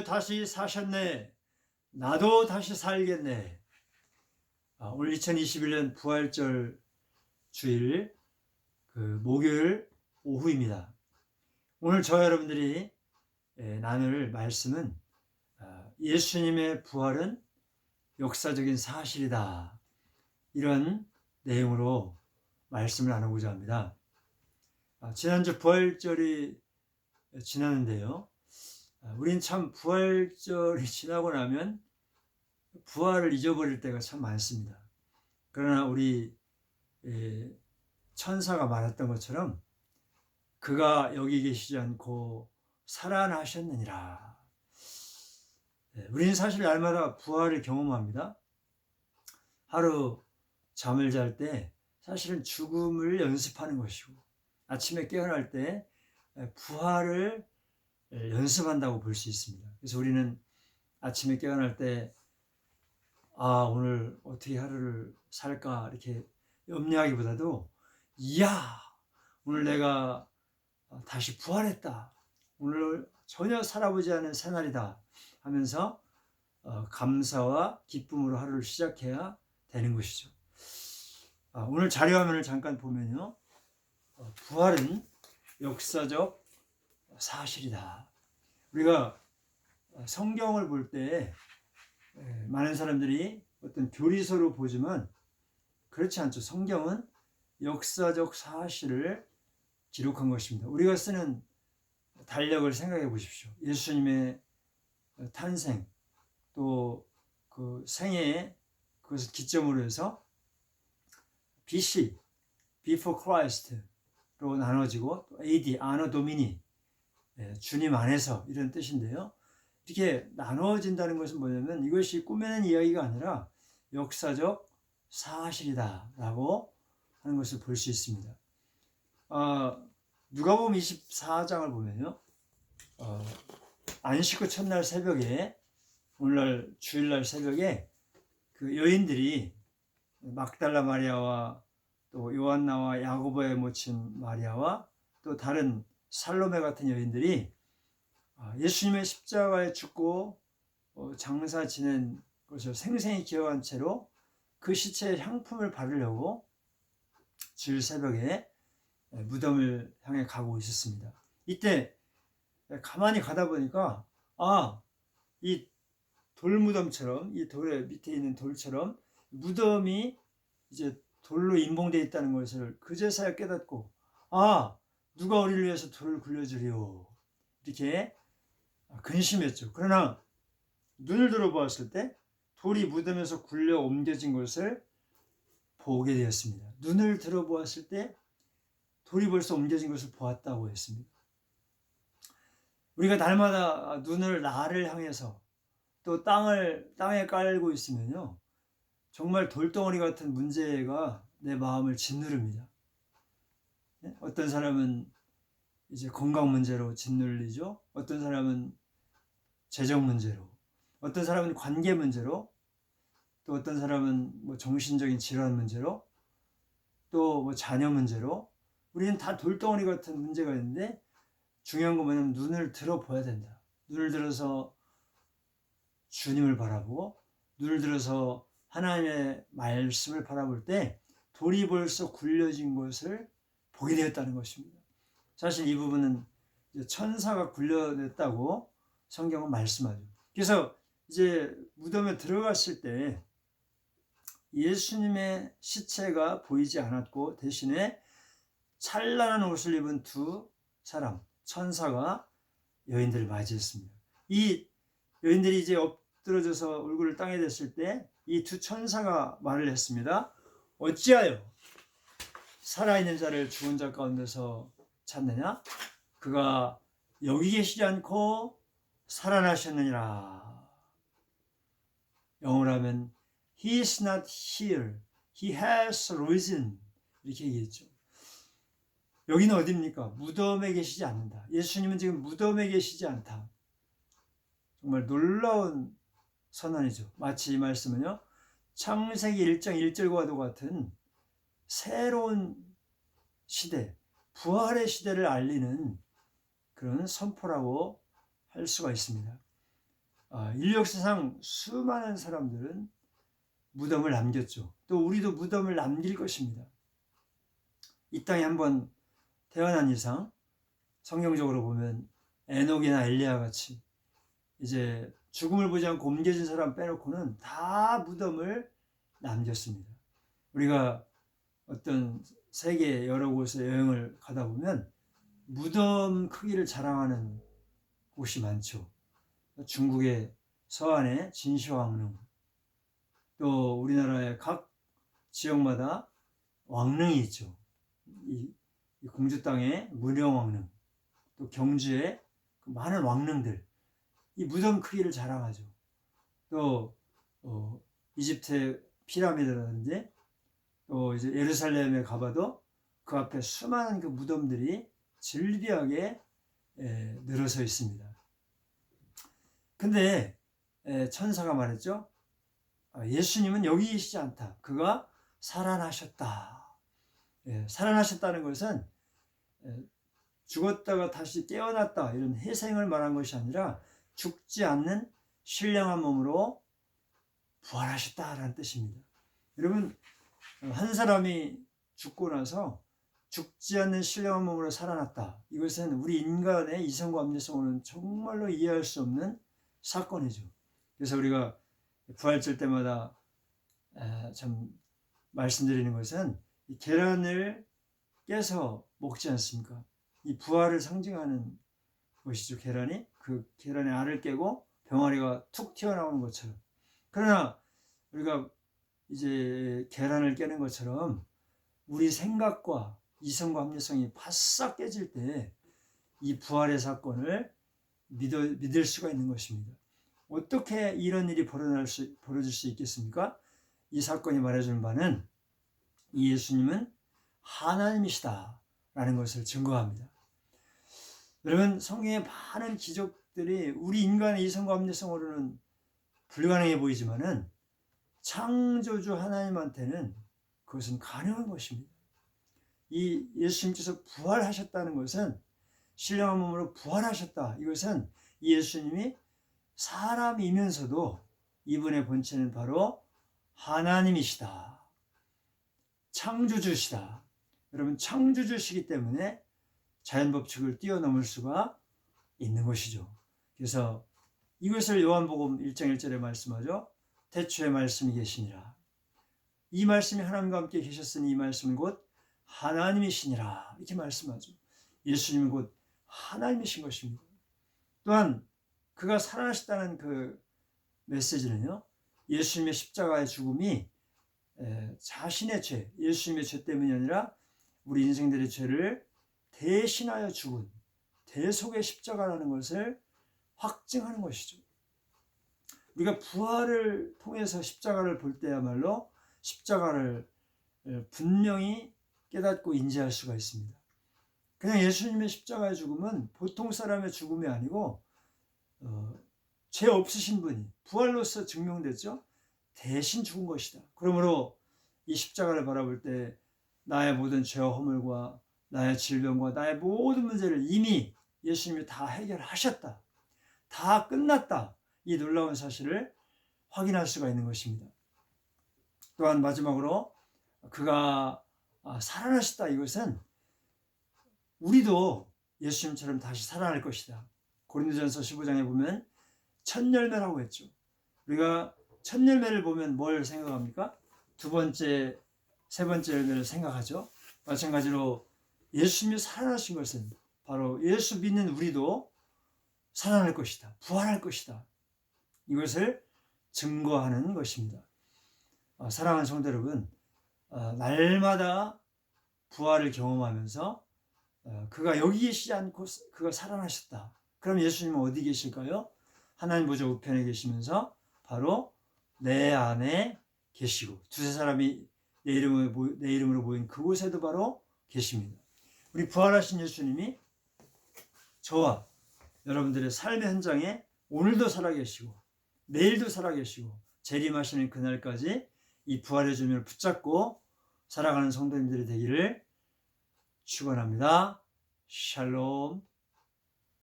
다시 사셨네. 나도 다시 살겠네. 오늘 2021년 부활절 주일 목요일 오후입니다. 오늘 저와 여러분들이 나눌 말씀은 예수님의 부활은 역사적인 사실이다. 이런 내용으로 말씀을 나누고자 합니다. 지난주 부활절이 지났는데요. 우린 참 부활절이 지나고 나면 부활을 잊어버릴 때가 참 많습니다. 그러나 우리 천사가 말했던 것처럼 그가 여기 계시지 않고 살아나셨느니라. 우리는 사실 날마다 부활을 경험합니다. 하루 잠을 잘 때 사실은 죽음을 연습하는 것이고, 아침에 깨어날 때 부활을 연습한다고 볼 수 있습니다. 그래서 우리는 아침에 깨어날 때 오늘 어떻게 하루를 살까 이렇게 염려하기보다도 이야, 오늘 내가 다시 부활했다, 오늘 전혀 살아보지 않은 새날이다 하면서 감사와 기쁨으로 하루를 시작해야 되는 것이죠. 오늘 자료화면을 잠깐 보면요, 부활은 역사적 사실이다. 우리가 성경을 볼 때 많은 사람들이 어떤 교리서로 보지만 그렇지 않죠. 성경은 역사적 사실을 기록한 것입니다. 우리가 쓰는 달력을 생각해 보십시오. 예수님의 탄생, 또 그 생애에 그것을 기점으로 해서 BC, Before Christ로 나눠지고, 또 AD, Anno Domini, 주님 안에서, 이런 뜻인데요. 이렇게 나눠진다는 것은 뭐냐면 이것이 꾸며낸 이야기가 아니라 역사적 사실이다라고 하는 것을 볼 수 있습니다. 누가복음 24장을 보면요, 안식 후 첫날 새벽에, 오늘날 주일날 새벽에 그 여인들이 막달라 마리아와 또 요한나와 야고보의 모친 마리아와 또 다른 살로메 같은 여인들이 예수님의 십자가에 죽고 장사 지낸 것을 생생히 기억한 채로 그 시체의 향품을 바르려고 주일 새벽에 무덤을 향해 가고 있었습니다. 이때 가만히 가다 보니까 이 돌무덤처럼, 이 돌의 밑에 있는 돌처럼 무덤이 이제 돌로 임봉되어 있다는 것을 그제서야 깨닫고, 누가 우리를 위해서 돌을 굴려주리오, 이렇게 근심했죠. 그러나 눈을 들어보았을 때 돌이 무덤에서 굴려 옮겨진 것을 보게 되었습니다. 눈을 들어보았을 때 돌이 벌써 옮겨진 것을 보았다고 했습니다. 우리가 날마다 눈을 나를 향해서 또 땅에 깔고 있으면요, 정말 돌덩어리 같은 문제가 내 마음을 짓누릅니다. 어떤 사람은 이제 건강 문제로 짓눌리죠. 어떤 사람은 재정 문제로, 어떤 사람은 관계 문제로, 또 어떤 사람은 정신적인 질환 문제로, 또 자녀 문제로. 우리는 다 돌덩어리 같은 문제가 있는데 중요한 건 뭐냐면 눈을 들어봐야 된다. 눈을 들어서 주님을 바라보고, 눈을 들어서 하나님의 말씀을 바라볼 때 돌이 벌써 굴려진 것을 보게 되었다는 것입니다. 사실 이 부분은 천사가 굴려냈다고 성경은 말씀하죠. 그래서 이제 무덤에 들어갔을 때 예수님의 시체가 보이지 않았고, 대신에 찬란한 옷을 입은 두 사람, 천사가 여인들을 맞이했습니다. 이 여인들이 이제 엎드러져서 얼굴을 땅에 댔을 때 이 두 천사가 말을 했습니다. 어찌하여 살아있는 자를 죽은 자 가운데서 찾느냐? 그가 여기 계시지 않고 살아나셨느니라. 영어로 하면 He is not here, He has risen, 이렇게 얘기했죠. 여기는 어디입니까? 무덤에 계시지 않는다. 예수님은 지금 무덤에 계시지 않다. 정말 놀라운 선언이죠. 마치 이 말씀은요, 창세기 1장 1절과도 같은 새로운 시대, 부활의 시대를 알리는 그런 선포라고 할 수가 있습니다. 인류 역사상 수많은 사람들은 무덤을 남겼죠. 또 우리도 무덤을 남길 것입니다. 이 땅에 한번 태어난 이상 성경적으로 보면 에녹이나 엘리야 같이 이제 죽음을 보지 않고 옮겨진 사람 빼놓고는 다 무덤을 남겼습니다. 우리가 어떤 세계 여러 곳에 여행을 가다 보면 무덤 크기를 자랑하는 곳이 많죠. 중국의 서안의 진시황릉, 또 우리나라의 각 지역마다 왕릉이 있죠. 이 공주 땅의 문영왕릉, 또 경주의 많은 왕릉들, 이 무덤 크기를 자랑하죠. 또 이집트의 피라미드라든지 또 이제 예루살렘에 가봐도 그 앞에 수많은 그 무덤들이 질비하게 늘어서 있습니다. 근데 천사가 말했죠. 예수님은 여기 계시지 않다. 그가 살아나셨다. 살아나셨다는 것은 죽었다가 다시 깨어났다 이런 회생을 말한 것이 아니라 죽지 않는 신령한 몸으로 부활하셨다라는 뜻입니다. 여러분, 한 사람이 죽고 나서 죽지 않는 신령한 몸으로 살아났다. 이것은 우리 인간의 이성과 합리성으로는 정말로 이해할 수 없는 사건이죠. 그래서 우리가 부활절 때마다 참 말씀드리는 것은 이 계란을 깨서 먹지 않습니까? 이 부활을 상징하는 것이죠. 계란이 그 계란의 알을 깨고 병아리가 툭 튀어나오는 것처럼. 그러나 우리가 이제 계란을 깨는 것처럼 우리 생각과 이성과 합리성이 바싹 깨질 때 이 부활의 사건을 믿을 수가 있는 것입니다. 어떻게 이런 일이 벌어질 수 있겠습니까? 이 사건이 말해주는 바는 이 예수님은 하나님이시다 라는 것을 증거합니다. 여러분, 성경의 많은 기적들이 우리 인간의 이성과 합리성으로는 불가능해 보이지만은 창조주 하나님한테는 그것은 가능한 것입니다. 이 예수님께서 부활하셨다는 것은 신령한 몸으로 부활하셨다. 이것은 이 예수님이 사람이면서도 이분의 본체는 바로 하나님이시다. 창조주시다. 여러분, 창조주시기 때문에 자연법칙을 뛰어넘을 수가 있는 것이죠. 그래서 이것을 요한복음 1장 1절에 말씀하죠. 태초에 말씀이 계시니라. 이 말씀이 하나님과 함께 계셨으니 이 말씀은 곧 하나님이시니라. 이렇게 말씀하죠. 예수님은 곧 하나님이신 것입니다. 또한 그가 살아나셨다는 그 메시지는요, 예수님의 십자가의 죽음이 자신의 죄, 예수님의 죄 때문이 아니라 우리 인생들의 죄를 대신하여 죽은 대속의 십자가라는 것을 확증하는 것이죠. 우리가 부활을 통해서 십자가를 볼 때야말로 십자가를 분명히 깨닫고 인지할 수가 있습니다. 그냥 예수님의 십자가의 죽음은 보통 사람의 죽음이 아니고 죄 없으신 분이 부활로서 증명됐죠. 대신 죽은 것이다. 그러므로 이 십자가를 바라볼 때 나의 모든 죄와 허물과 나의 질병과 나의 모든 문제를 이미 예수님이 다 해결하셨다. 다 끝났다. 이 놀라운 사실을 확인할 수가 있는 것입니다. 또한 마지막으로 그가 살아나셨다. 이것은 우리도 예수님처럼 다시 살아날 것이다. 고린도전서 15장에 보면 첫 열매라고 했죠. 우리가 첫 열매를 보면 뭘 생각합니까? 두 번째, 세 번째 열매를 생각하죠. 마찬가지로 예수님이 살아나신 것은 바로 예수 믿는 우리도 살아날 것이다. 부활할 것이다. 이것을 증거하는 것입니다. 사랑하는 성도 여러분, 날마다 부활을 경험하면서 그가 여기 계시지 않고 그가 살아나셨다. 그럼 예수님은 어디 계실까요? 하나님 보좌 우편에 계시면서 바로 내 안에 계시고 두세 사람이 내 이름으로 모인 그곳에도 바로 계십니다. 우리 부활하신 예수님이 저와 여러분들의 삶의 현장에 오늘도 살아계시고 내일도 살아계시고 재림하시는 그날까지 이 부활의 주님을 붙잡고 살아가는 성도님들이 되기를 축원합니다. 샬롬.